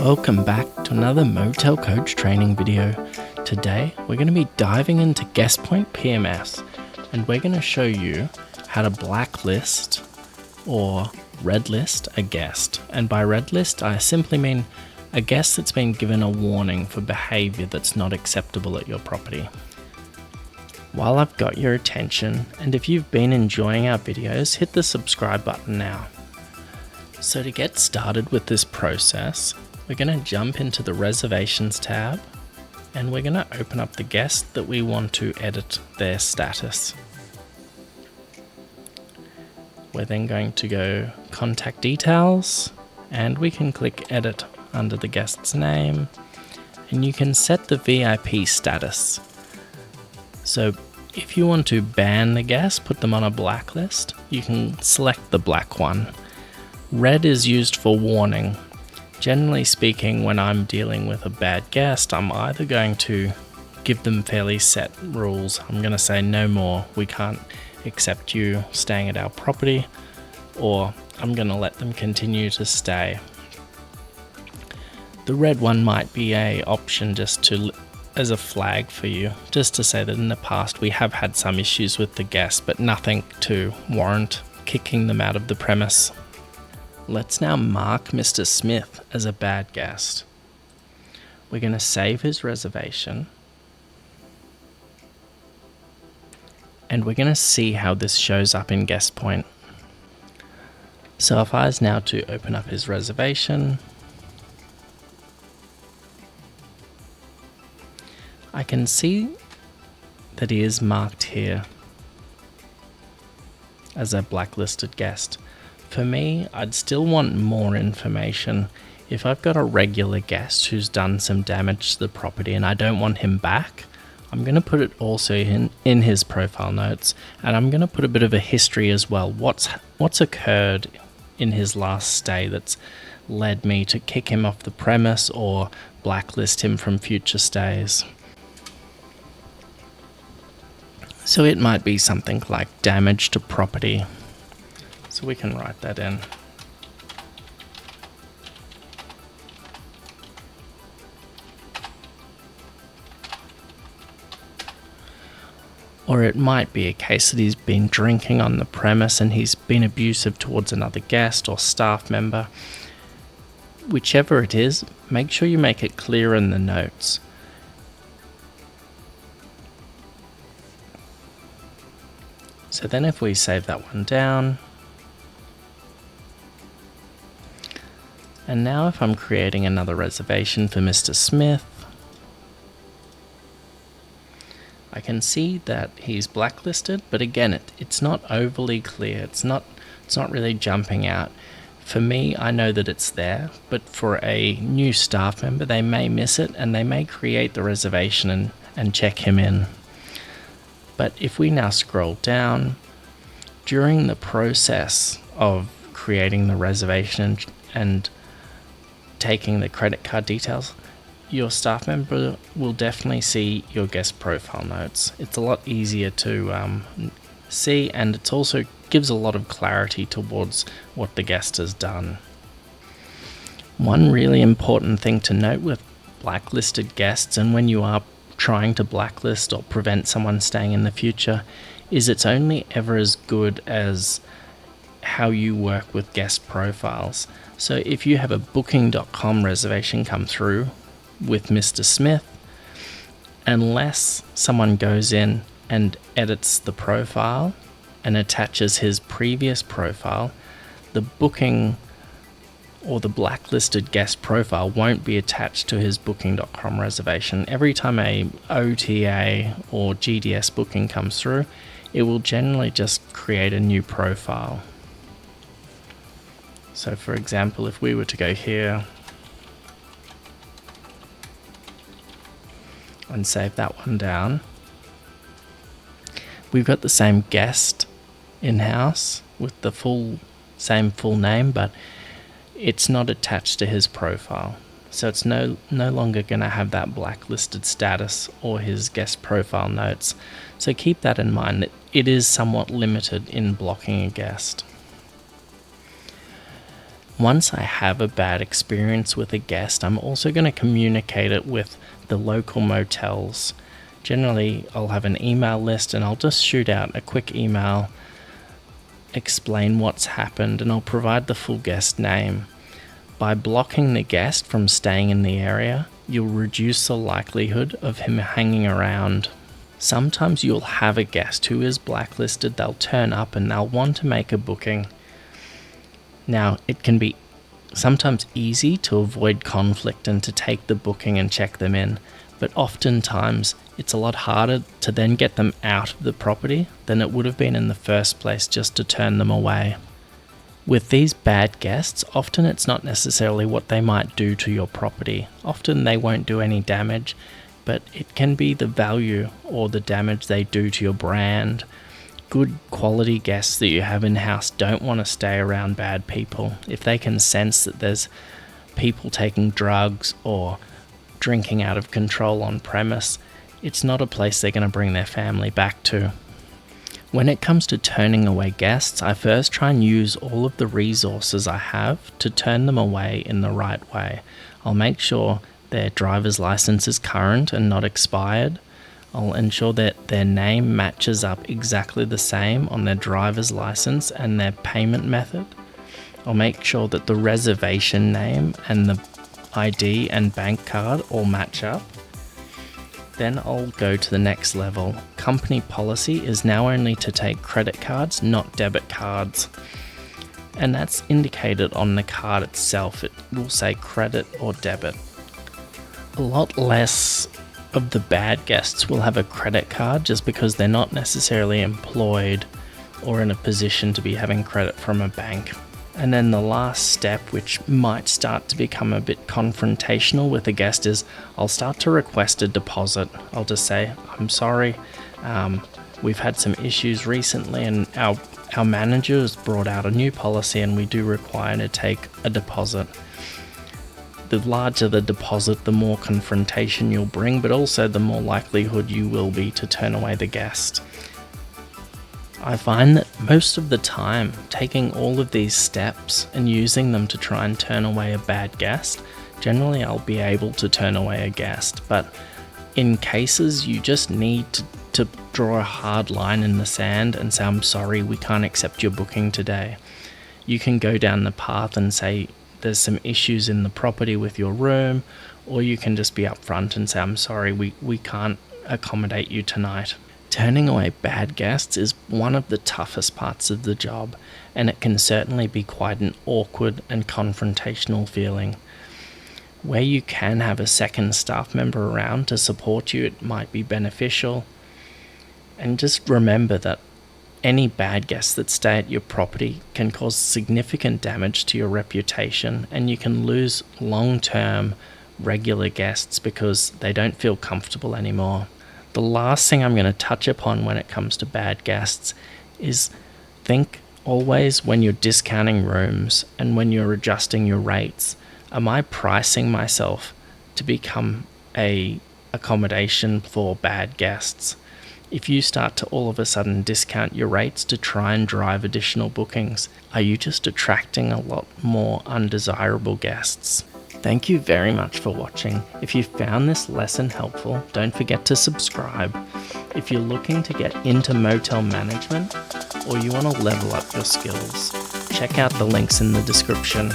Welcome back to another Motel Coach training video. Today we're going to be diving into GuestPoint PMS and we're going to show you how to blacklist or redlist a guest. And by redlist I simply mean a guest that's been given a warning for behavior that's not acceptable at your property. While I've got your attention, and if you've been enjoying our videos, hit the subscribe button now. So to get started with this process, we're going to jump into the reservations tab and we're going to open up the guest that we want to edit their status. We're then going to go contact details and we can click edit under the guest's name and you can set the VIP status. So if you want to ban the guest, put them on a blacklist, you can select the black one. Red is used for warning. Generally speaking, when I'm dealing with a bad guest, I'm either going to give them fairly set rules. I'm going to say no more, we can't accept you staying at our property, or I'm going to let them continue to stay. The red one might be an option just to as a flag for you, just to say that in the past we have had some issues with the guest, but nothing to warrant kicking them out of the premise. Let's now mark Mr. Smith as a bad guest. We're going to save his reservation and we're going to see how this shows up in GuestPoint. So if I was now to open up his reservation, I can see that he is marked here as a blacklisted guest. For me, I'd still want more information. If I've got a regular guest who's done some damage to the property and I don't want him back, I'm going to put it also in his profile notes, and I'm going to put a bit of a history as well. What's occurred in his last stay that's led me to kick him off the premise or blacklist him from future stays. So it might be something like damage to property. So we can write that in. Or it might be a case that he's been drinking on the premise and he's been abusive towards another guest or staff member. Whichever it is, make sure you make it clear in the notes. So then if we save that one down, and now if I'm creating another reservation for Mr. Smith, I can see that he's blacklisted, but again, it's not overly clear. It's not really jumping out. For me, I know that it's there, but for a new staff member, they may miss it and they may create the reservation and check him in. But if we now scroll down, during the process of creating the reservation and taking the credit card details, your staff member will definitely see your guest profile notes. It's a lot easier to see, and it also gives a lot of clarity towards what the guest has done. One really important thing to note with blacklisted guests, and when you are trying to blacklist or prevent someone staying in the future, is it's only ever as good as how you work with guest profiles. So if you have a booking.com reservation come through with Mr. Smith, unless someone goes in and edits the profile and attaches his previous profile, the booking or the blacklisted guest profile won't be attached to his booking.com reservation. Every time a OTA or GDS booking comes through, it will generally just create a new profile. So for example, if we were to go here and save that one down, we've got the same guest in-house with the same full name, but it's not attached to his profile. So it's no longer going to have that blacklisted status or his guest profile notes. So keep that in mind, that it is somewhat limited in blocking a guest. Once I have a bad experience with a guest, I'm also going to communicate it with the local motels. Generally, I'll have an email list and I'll just shoot out a quick email, explain what's happened, and I'll provide the full guest name. By blocking the guest from staying in the area, you'll reduce the likelihood of him hanging around. Sometimes you'll have a guest who is blacklisted, they'll turn up and they'll want to make a booking. Now, it can be sometimes easy to avoid conflict and to take the booking and check them in, but oftentimes it's a lot harder to then get them out of the property than it would have been in the first place just to turn them away. With these bad guests, often it's not necessarily what they might do to your property. Often they won't do any damage, but it can be the value or the damage they do to your brand. Good quality guests that you have in-house don't want to stay around bad people. If they can sense that there's people taking drugs or drinking out of control on premise, it's not a place they're going to bring their family back to. When it comes to turning away guests, I first try and use all of the resources I have to turn them away in the right way. I'll make sure their driver's license is current and not expired. I'll ensure that their name matches up exactly the same on their driver's license and their payment method. I'll make sure that the reservation name and the ID and bank card all match up. Then I'll go to the next level. Company policy is now only to take credit cards, not debit cards. And that's indicated on the card itself. It will say credit or debit. A lot less of the bad guests will have a credit card just because they're not necessarily employed or in a position to be having credit from a bank. And then the last step, which might start to become a bit confrontational with a guest, is I'll start to request a deposit. I'll just say, I'm sorry, we've had some issues recently and our manager has brought out a new policy and we do require to take a deposit. The larger the deposit, the more confrontation you'll bring, but also the more likelihood you will be to turn away the guest. I find that most of the time, taking all of these steps and using them to try and turn away a bad guest, generally I'll be able to turn away a guest. But in cases you just need to draw a hard line in the sand and say, I'm sorry, we can't accept your booking today. You can go down the path and say, there's some issues in the property with your room, or you can just be upfront and say, I'm sorry, we can't accommodate you tonight. Turning away bad guests is one of the toughest parts of the job, and it can certainly be quite an awkward and confrontational feeling. Where you can have a second staff member around to support you, it might be beneficial. And just remember that any bad guests that stay at your property can cause significant damage to your reputation, and you can lose long-term regular guests because they don't feel comfortable anymore. The last thing I'm going to touch upon when it comes to bad guests is think always when you're discounting rooms and when you're adjusting your rates, am I pricing myself to become a accommodation for bad guests? If you start to all of a sudden discount your rates to try and drive additional bookings, are you just attracting a lot more undesirable guests? Thank you very much for watching. If you found this lesson helpful, don't forget to subscribe. If you're looking to get into motel management or you want to level up your skills, check out the links in the description.